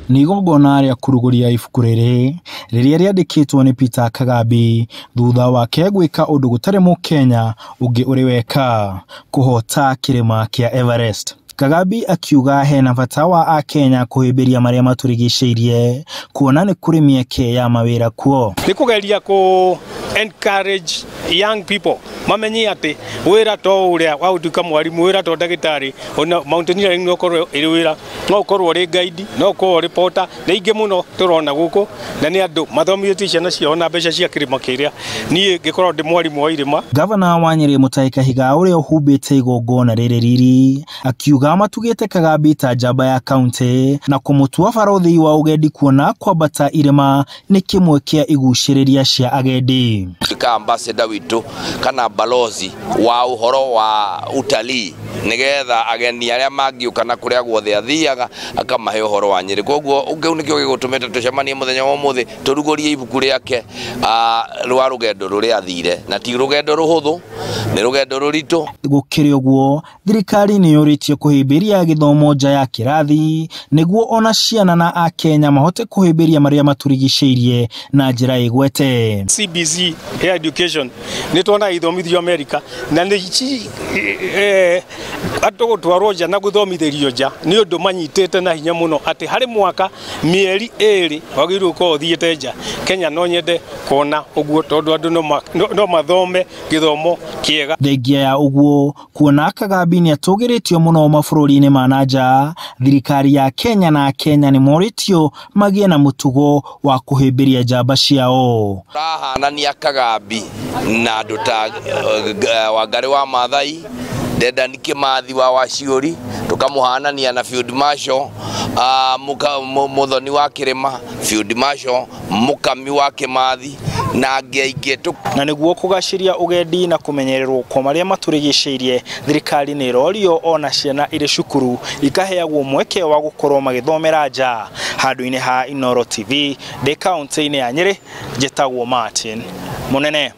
Nĩ igongona rĩa kũrugũria ibuku rĩrĩ rĩrĩa rĩandĩkĩtwo nĩ Peter Kagambi thutha wake gwĩka ũndũ gũtarĩ Mũkenya ũngĩ ũrĩ weka kũhota kĩrĩma kĩa Everest. Kagambi akiuga hena bata wa Akenya kũhĩmbĩria marĩa matũrigicĩirie kuona nĩ kũrĩ mĩeke ya mawĩra kuo. Nĩ kũgeria ku encourage young people mamenye atĩ wĩra to ũrĩa wa gũtuĩka mwarimũ, wĩra to ndagĩtarĩ, ona mountaineering no ũkorwo ĩrĩ wĩra, no ũkorwo ũrĩ guide, no ũkorwo ũrĩ porter, na ingĩ mũno tũrona gũkũ na nĩ andũ mathomithĩtie ciana ciao na mbeca cia kĩrĩma kĩrĩa niĩ ngĩkorwo ndĩ mwarimũ wa irĩma. Gavana wa Nyeri Mutahi Kahiga ũrĩa ũhumbĩte igongona rĩrĩ riri akiuga matugĩte Kagambi ta njamba ya kaunti na kũmũtua barothi wa ũgendi kuona kwambata irĩma nĩ kĩmwe kĩa igucĩrĩria cia agendi. Ambassador witũ kana balozi wa uhoro wa utalii nigetha ageni arĩa mangĩũka na kũrĩa guothe athiaga akamahe uhoro wa Nyeri. Koguo ũngĩu nĩkĩo gĩgũtũmĩte tũcemanie mũthenya wa ũmũthĩ tũrugũrie ibuku rĩake rwa rũgendo rũrĩa athire, na ti rũgendo rũhũthũ, nĩ rũgendo rũritũ. Gũkĩrĩ ũguo thirikari nĩ yũrĩtio kũhĩmbĩria gĩthomo nja ya kĩrathi nĩguo ona ciana na Akenya mahote kũhĩmbĩria marĩa matũrigicĩirie na njĩra ĩgwete. CBC Hair Education nĩ tuona ithomithio Amerika na nĩ andũ gũtwarwo nja na gũthomithĩrio nja nĩ ũndũ manyitĩte na hinya mũno atĩ harĩ mwaka mĩeri 2 wagĩrĩirwo gũkorwo ũthiĩte nja. Kenya no nyende kuona ũguo tondũ andũ no mathome gĩthomo kĩega. Thengia ya ũguo kuona Kagambi nĩ atũgĩrĩtio mũno mabũrũri-inĩ ma nanja, thirikari ya Kenya na Akenya nĩ morĩtio magĩe na mũtugo wa kũhĩmbĩria njamba ciao. Rahanania Kagambi na andũ ta Wangari wa Maathai, Dedan Kimathi wa Waciuri, tukamũhanania na Field Marshal Muthoni wa Kĩrĩma, Field Marshal Mukami wa Kimathi na angĩ na nĩguo kũgacĩria ũgendi na kũmenyererwo kwa marĩa matũrigicĩirie, thirikari nĩ ĩrorio ona ciana irĩ cukuru ikaheagwo mweke wa gũkorwo magĩthomera nja. Handũ-inĩ ha Inooro TV ndĩ kaunti-inĩ ya Nyeri, njĩtagwo Martin Mũnene.